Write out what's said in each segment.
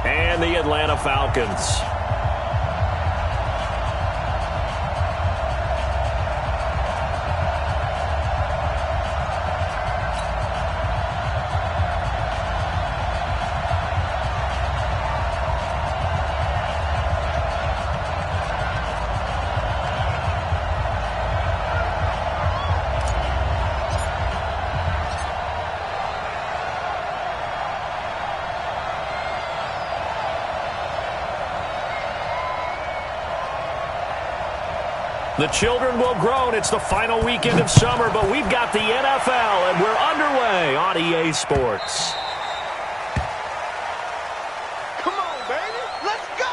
and the Atlanta Falcons. The children will groan. It's the final weekend of summer, but we've got the NFL, and we're underway on EA Sports. Come on, baby. Let's go!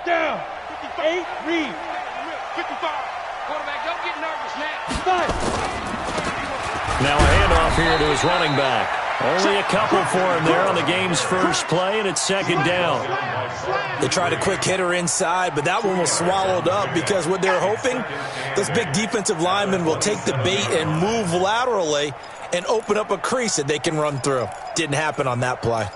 Down. 8, read. 55. Quarterback, don't get nervous now. Five. Now a handoff here to his running back. Only a couple for him there on the game's first play, and it's second down. They tried a quick hitter inside, but that one was swallowed up because what they're hoping, those big defensive linemen will take the bait and move laterally and open up a crease that they can run through. Didn't happen on that play.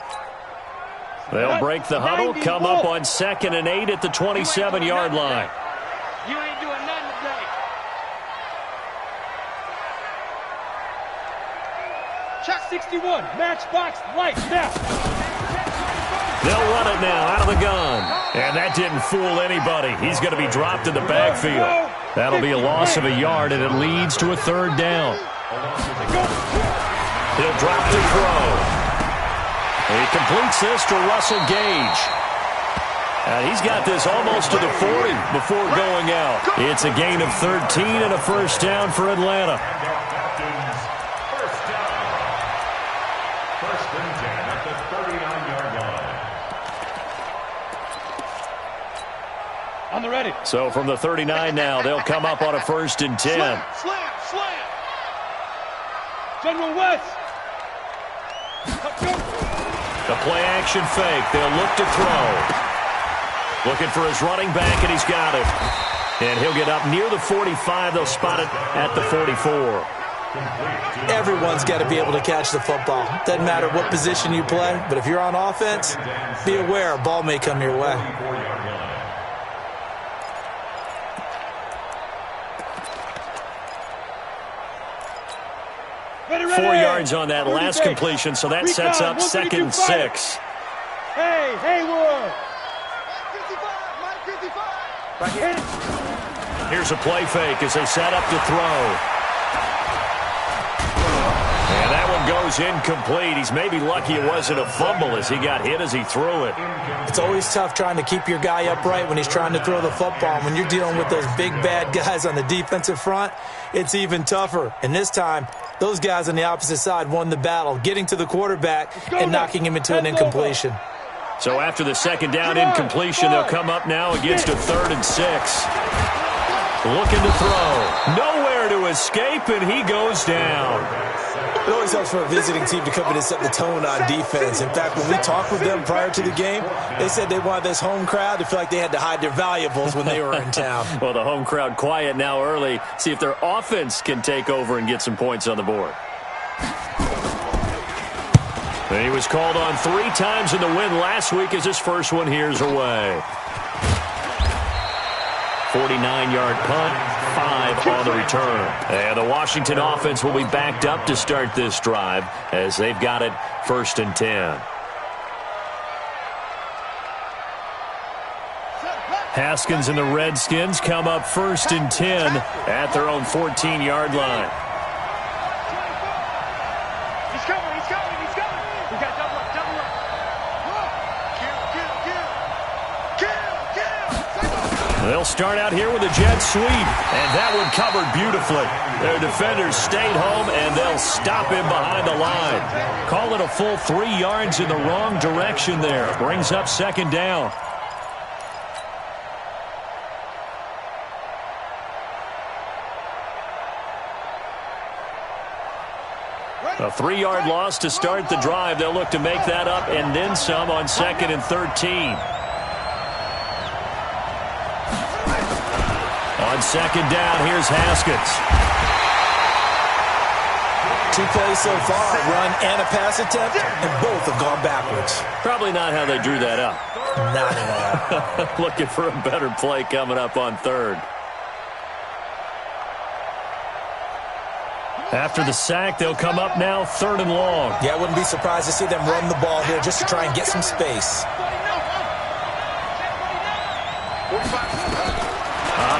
They'll break the huddle, come up on 2nd and 8 at the 27-yard line. You ain't doing nothing today. Shot 61. Matchbox light. Now. They'll run it now out of the gun. And that didn't fool anybody. He's going to be dropped in the backfield. That'll be a loss of a yard, and it leads to a third down. He'll drop to throw. He completes this to Russell Gage. He's got this almost to the 40 before going out. It's a gain of 13 and a first down for Atlanta. First and 10 at the 39-yard line. On the ready. So from the 39 now, they'll come up on a 1st and 10. Slam. General West. The play-action fake. They'll look to throw. Looking for his running back, and he's got it. And he'll get up near the 45. They'll spot it at the 44. Everyone's got to be able to catch the football. Doesn't matter what position you play, but if you're on offense, be aware a ball may come your way. Ready. 4 yards on that last completion, so that sets up 2nd and 6. Hey, Haywood. Here's a play fake as they set up to throw. And that one goes incomplete. He's maybe lucky it wasn't a fumble as he got hit as he threw it. It's always tough trying to keep your guy upright when he's trying to throw the football. When you're dealing with those big, bad guys on the defensive front, it's even tougher. And this time, those guys on the opposite side won the battle, getting to the quarterback and knocking him into an incompletion. So after the second down incompletion, they'll come up now against a 3rd and 6. Looking to throw. Nowhere to escape, and he goes down. It always helps for a visiting team to come in and set the tone on defense. In fact, when we talked with them prior to the game, they said they wanted this home crowd to feel like they had to hide their valuables when they were in town. Well, the home crowd quiet now early. See if their offense can take over and get some points on the board. He was called on 3 times in the win last week as his first one here's away. 49-yard punt, 5 on the return. And the Washington offense will be backed up to start this drive as they've got it 1st and 10. Haskins and the Redskins come up 1st and 10 at their own 14-yard line. He's coming. We got double up. Kill. They'll start out here with a jet sweep, and that one covered beautifully. Their defenders stayed home, and they'll stop him behind the line. Call it a full 3 yards in the wrong direction there. Brings up 2nd down. A 3-yard loss to start the drive. They'll look to make that up and then some on 2nd and 13. On 2nd down, here's Haskins. 2 plays so far, a run and a pass attempt, and both have gone backwards. Probably not how they drew that up. Not at all. Looking for a better play coming up on 3rd. After the sack, they'll come up now 3rd and long. Yeah, I wouldn't be surprised to see them run the ball here just to try and get some space.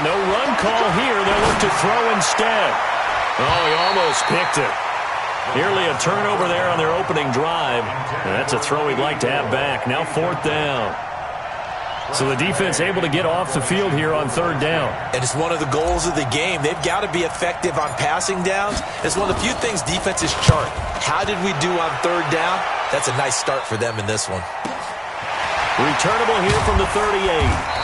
No run call here. They'll look to throw instead. Oh, he almost picked it. Nearly a turnover there on their opening drive. And that's a throw he'd like to have back. Now 4th down. So the defense able to get off the field here on 3rd down. And it's one of the goals of the game. They've got to be effective on passing downs. It's one of the few things defenses chart. How did we do on 3rd down? That's a nice start for them in this one. Returnable here from the 38.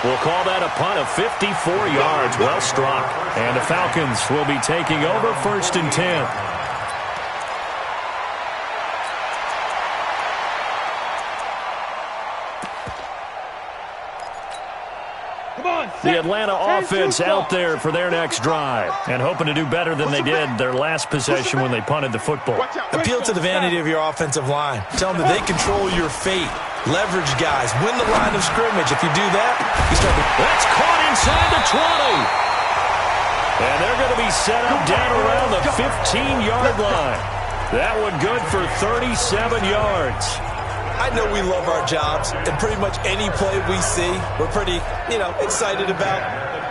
We'll call that a punt of 54 yards. Well struck. And the Falcons will be taking over 1st and 10. The Atlanta offense out there for their next drive and hoping to do better than they did their last possession when they punted the football. Appeal to the vanity of your offensive line. Tell them that they control your fate. Leverage guys. Win the line of scrimmage. If you do that, you start to... That's caught inside the 20. And they're going to be set up down around the 15-yard line. That one good for 37 yards. I know we love our jobs, and pretty much any play we see, we're pretty, excited about.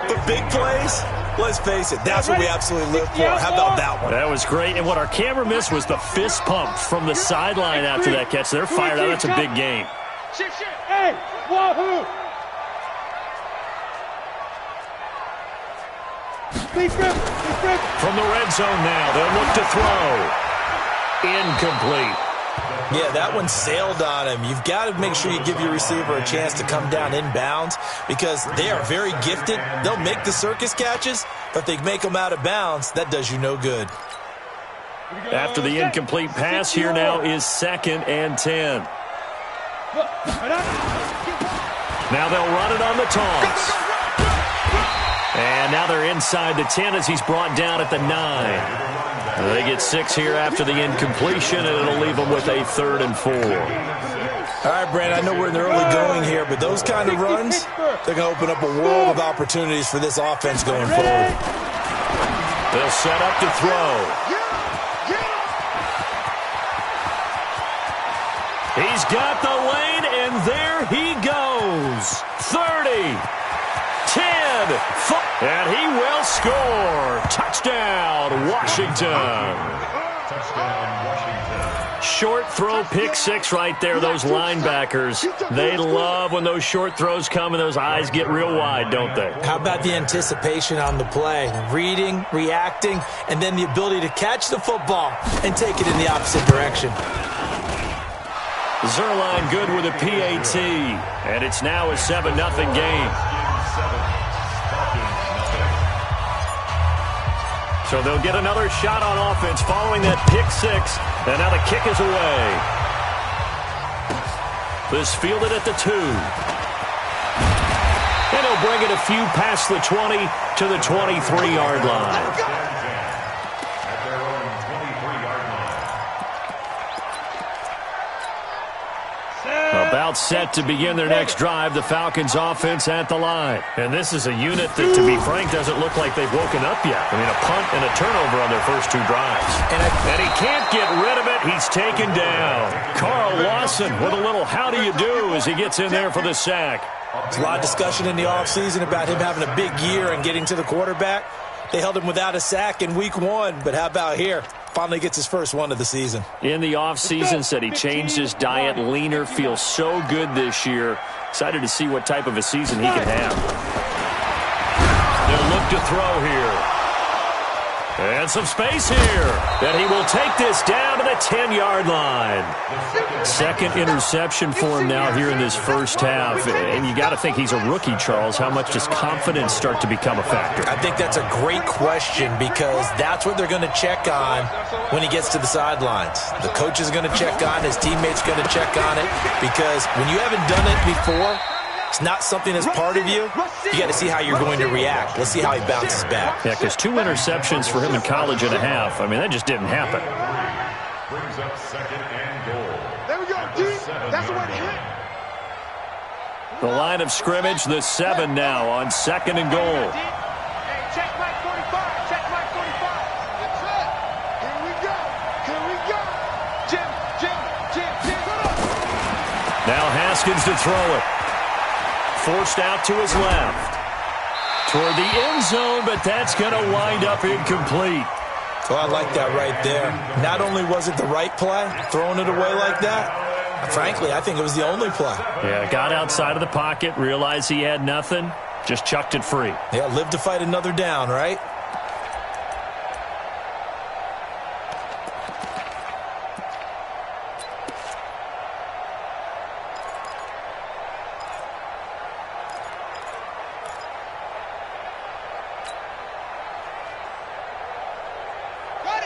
But big plays, let's face it, that's what we absolutely live for. How about that one? That was great, and what our camera missed was the fist pump from the sideline after that catch. They're fired out. That's a big game. Hey, wahoo! From the red zone now, they'll look to throw. Incomplete. Yeah, that one sailed on him. You've got to make sure you give your receiver a chance to come down inbounds because they are very gifted. They'll make the circus catches, but if they make them out of bounds, that does you no good. After the incomplete pass, here now is 2nd and 10. Now they'll run it on the taunts. And now they're inside the 10 as he's brought down at the 9. They get 6 here after the incompletion, and it'll leave them with a 3rd and 4. All right, Brand, I know we're in the early going here, but those kind of runs, they're going to open up a world of opportunities for this offense going forward. They'll set up to throw. He's got the lane, and there he goes. 30, 10, 5. And he will score. Touchdown, Washington. Touchdown, Washington. Short throw, pick 6 right there. Those linebackers, they love when those short throws come and those eyes get real wide, don't they? How about the anticipation on the play? Reading, reacting, and then the ability to catch the football and take it in the opposite direction. Zerline good with a PAT, and it's now a 7-0 game. So they'll get another shot on offense following that pick 6, and now the kick is away. This fielded at the 2. And he'll bring it a few past the 20 to the 23-yard line. About set to begin their next drive, the Falcons offense at the line. And this is a unit that, to be frank, doesn't look like they've woken up yet. I mean, a punt and a turnover on their first 2 drives. And he can't get rid of it. He's taken down. Carl Lawson with a little how do you do as he gets in there for the sack. There's a lot of discussion in the offseason about him having a big year and getting to the quarterback. They held him without a sack in week 1, but how about here? Finally gets his first one of the season. In the offseason, said he changed his diet, leaner, feels so good this year. Excited to see what type of a season he can have. They'll look to throw here. And some space here. And he will take this down to the 10-yard line. Second interception for him now here in this first half. And you got to think he's a rookie, Charles. How much does confidence start to become a factor? I think that's a great question because that's what they're going to check on when he gets to the sidelines. The coach is going to check on, his teammates are going to check on it, because when you haven't done it before, it's not something that's part of you. You got to see how you're going to react. Let's see how he bounces back. Yeah, because 2 interceptions for him in college and a half. I mean, that just didn't happen. Brings up second and goal. There we go, D. That's the way to hit. The line of scrimmage, the 7 now on second and goal. Hey, check Mike 45. Check Mike 45. That's it. Here we go. Here we go. Jim. Now Haskins to throw it. Forced out to his left. Toward the end zone, but that's going to wind up incomplete. Well, I like that right there. Not only was it the right play, throwing it away like that, frankly, I think it was the only play. Yeah, got outside of the pocket, realized he had nothing, just chucked it free. Yeah, live to fight another down, right?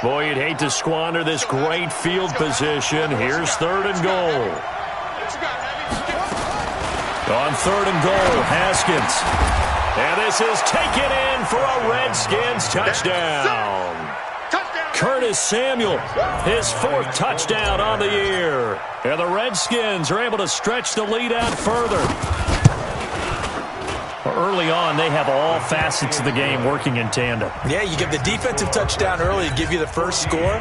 Boy, you'd hate to squander this great field position. Here's third and goal. On third and goal, Haskins. And this is taken in for a Redskins touchdown. Curtis Samuel, his 4th touchdown on the year. And the Redskins are able to stretch the lead out further. Early on, they have all facets of the game working in tandem. Yeah, you give the defensive touchdown early to give you the first score,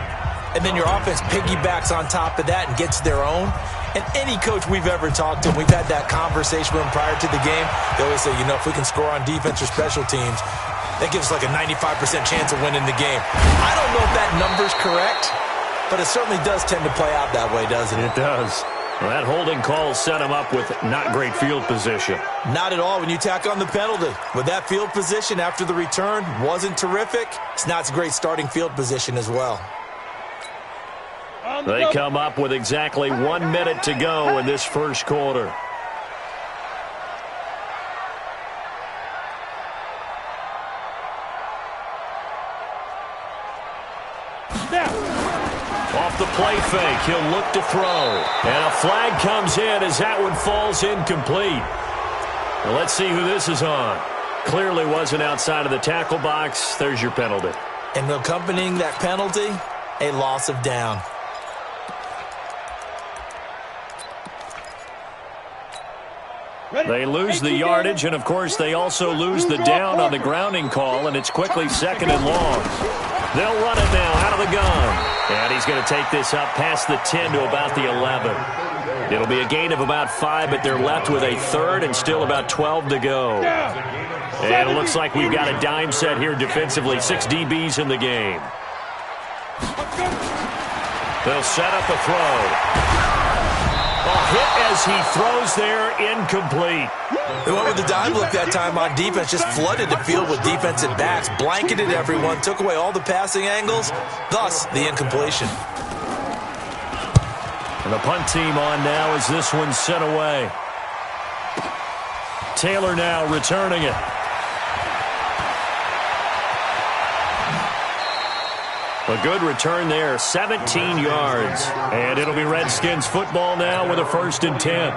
and then your offense piggybacks on top of that and gets their own. And any coach we've ever talked to, we've had that conversation with them prior to the game, they always say, you know, if we can score on defense or special teams, that gives us like a 95% chance of winning the game. I don't know if that number's correct, but it certainly does tend to play out that way, doesn't it? It does. Well, that holding call set him up with not great field position. Not at all when you tack on the penalty. With that field position after the return wasn't terrific, it's not a great starting field position as well. They come up with exactly 1 minute to go in this first quarter. Off the play fake, he'll look to throw. And a flag comes in as that one falls incomplete. Well, let's see who this is on. Clearly wasn't outside of the tackle box. There's your penalty. And accompanying that penalty, a loss of down. They lose the yardage, and, of course, they also lose the down on the grounding call, and it's quickly second and long. They'll run it now out of the gun. And he's going to take this up past the 10 to about the 11. It'll be a gain of about 5, but they're left with a third and still about 12 to go. And it looks like we've got a dime set here defensively. 6 DBs in the game. They'll set up a throw. A hit as he throws there, incomplete. They went with the dime look that time on defense, just flooded the field with defensive backs, blanketed everyone, took away all the passing angles, thus the incompletion. And the punt team on now as this one's sent away. Taylor now returning it. A good return there, 17 yards. And it'll be Redskins football now with a 1st and 10.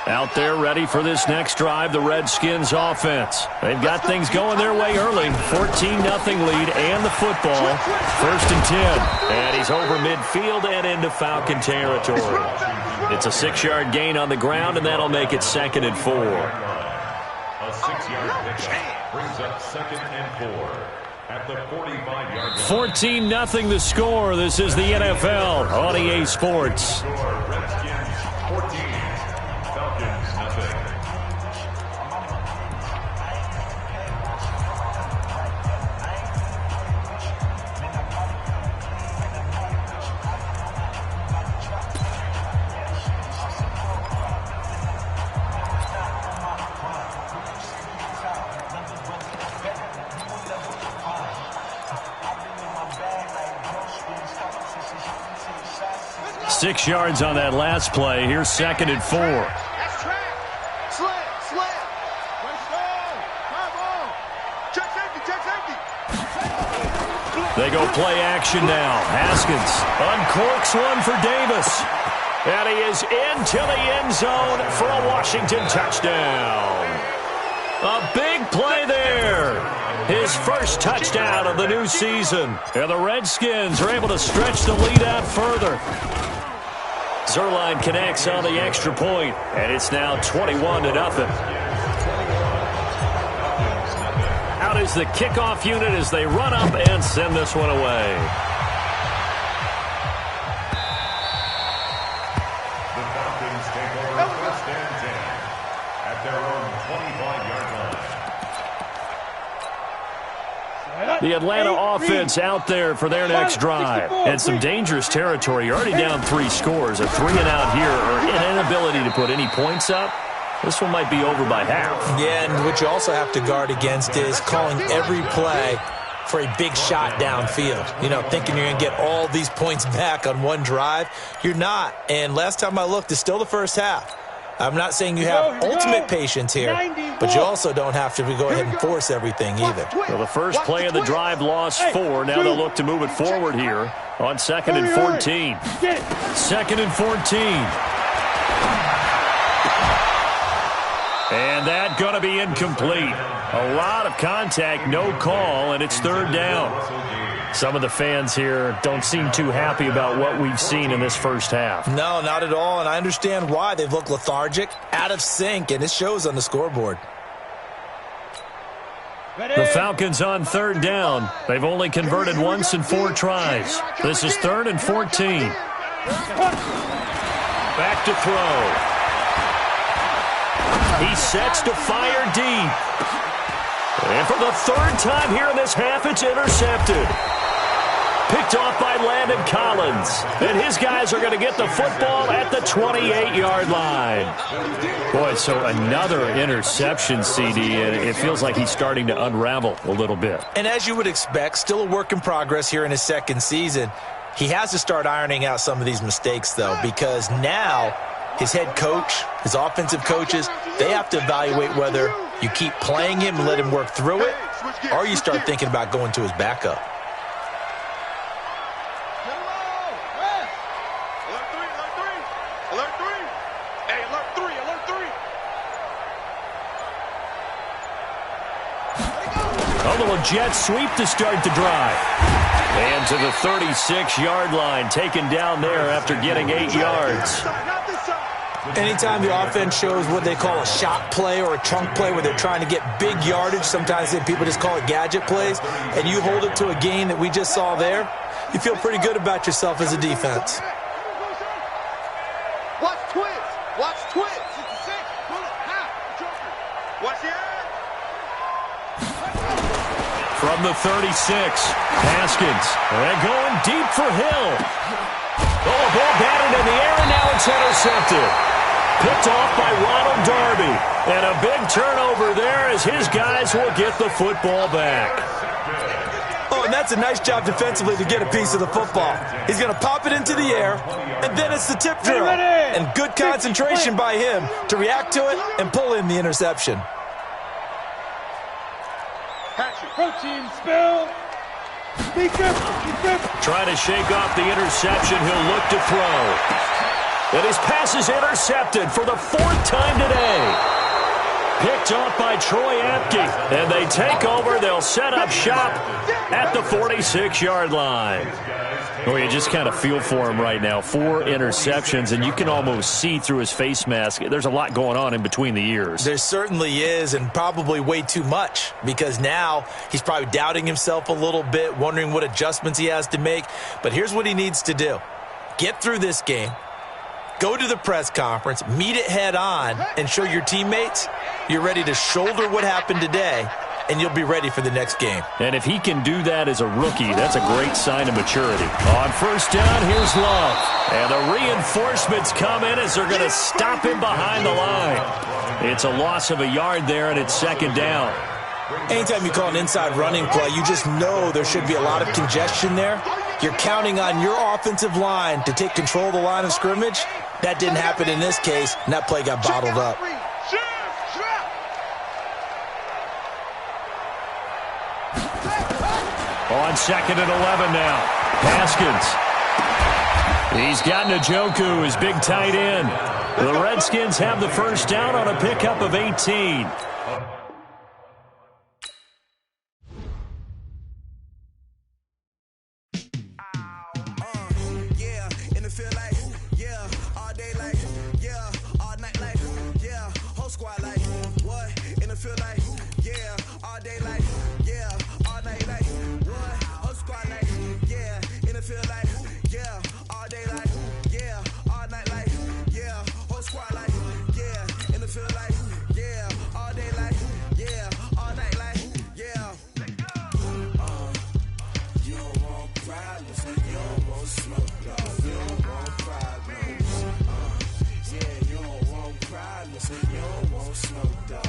Out there ready for this next drive, the Redskins offense. They've got things going their way early. 14-0 lead and the football. 1st and 10. And he's over midfield and into Falcon territory. It's a 6-yard gain on the ground, and that'll make it 2nd and 4. A 6-yard pickup brings up 2nd and 4. At the 45-yard line. 14-0 the score. This is the NFL on EA Sports. Redskins 14, Falcons nothing. 6 yards on that last play. Here's 2nd and 4. That's track. Slam. Check safety. They go play action now. Haskins uncorks one for Davis. And he is into the end zone for a Washington touchdown. A big play there. His first touchdown of the new season. And the Redskins are able to stretch the lead out further. Zuerlein connects on the extra point, and it's now 21-0. Out is the kickoff unit as they run up and send this one away. The Falcons take over 1st and 10 at their own 25-yard line. The Atlanta offense out there for their next drive. And some dangerous territory. You're already down 3 scores. A 3-and-out here or an inability to put any points up. This one might be over by half. Yeah, and what you also have to guard against is calling every play for a big shot downfield. You know, thinking you're going to get all these points back on one drive. You're not. And last time I looked, it's still the first half. I'm not saying you have ultimate patience here, but you also don't have to go ahead and force everything either. Well, the first play of the drive lost 4. Now they'll look to move it forward here on 2nd and 14. 2nd and 14. And that going to be incomplete. A lot of contact, no call, and it's 3rd down. Some of the fans here don't seem too happy about what we've seen in this first half. No, not at all, and I understand why. They've looked lethargic, out of sync, and it shows on the scoreboard. The Falcons on 3rd down. They've only converted once in 4 tries. This is 3rd and 14. Back to throw. He sets to fire deep. And for the 3rd time here in this half, it's intercepted. Picked off by Landon Collins. And his guys are going to get the football at the 28-yard line. Boy, so another interception, CD, and it feels like he's starting to unravel a little bit. And as you would expect, still a work in progress here in his 2nd season. He has to start ironing out some of these mistakes, though, because now his head coach, his offensive coaches, they have to evaluate whether you keep playing him and let him work through it, or you start thinking about going to his backup. A little jet sweep to start the drive. And to the 36-yard line, taken down there after getting 8 yards. Anytime the offense shows what they call a shot play or a chunk play where they're trying to get big yardage, sometimes people just call it gadget plays, and you hold it to a gain that we just saw there, you feel pretty good about yourself as a defense. Watch twist. Watch twist. Watch the edge. From the 36, Haskins. And going deep for Hill. Oh, a ball batted in the air, and now it's intercepted. Picked off by Ronald Darby. And a big turnover there as his guys will get the football back. Oh, and that's a nice job defensively to get a piece of the football. He's going to pop it into the air, and then it's the tip drill. And good concentration by him to react to it and pull in the interception. Protein spill. Trying to shake off the interception. He'll look to throw. And his pass is intercepted for the 4th time today. Picked off by Troy Apke. And they take over. They'll set up shop at the 46-yard line. Oh, you just kind of feel for him right now. 4 interceptions, and you can almost see through his face mask. There's a lot going on in between the ears. There certainly is, and probably way too much, because now he's probably doubting himself a little bit, wondering what adjustments he has to make. But here's what he needs to do. Get through this game. Go to the press conference, meet it head on, and show your teammates you're ready to shoulder what happened today, and you'll be ready for the next game. And if he can do that as a rookie, that's a great sign of maturity. On 1st down, here's Love. And the reinforcements come in as they're going to stop him behind the line. It's a loss of a yard there, and it's 2nd down. Anytime you call an inside running play, you just know there should be a lot of congestion there. You're counting on your offensive line to take control of the line of scrimmage. That didn't happen in this case, and that play got bottled up. On 2nd and 11 now. Haskins. He's got Njoku, his big tight end. The Redskins have the first down on a pickup of 18. You don't want smoke, dog.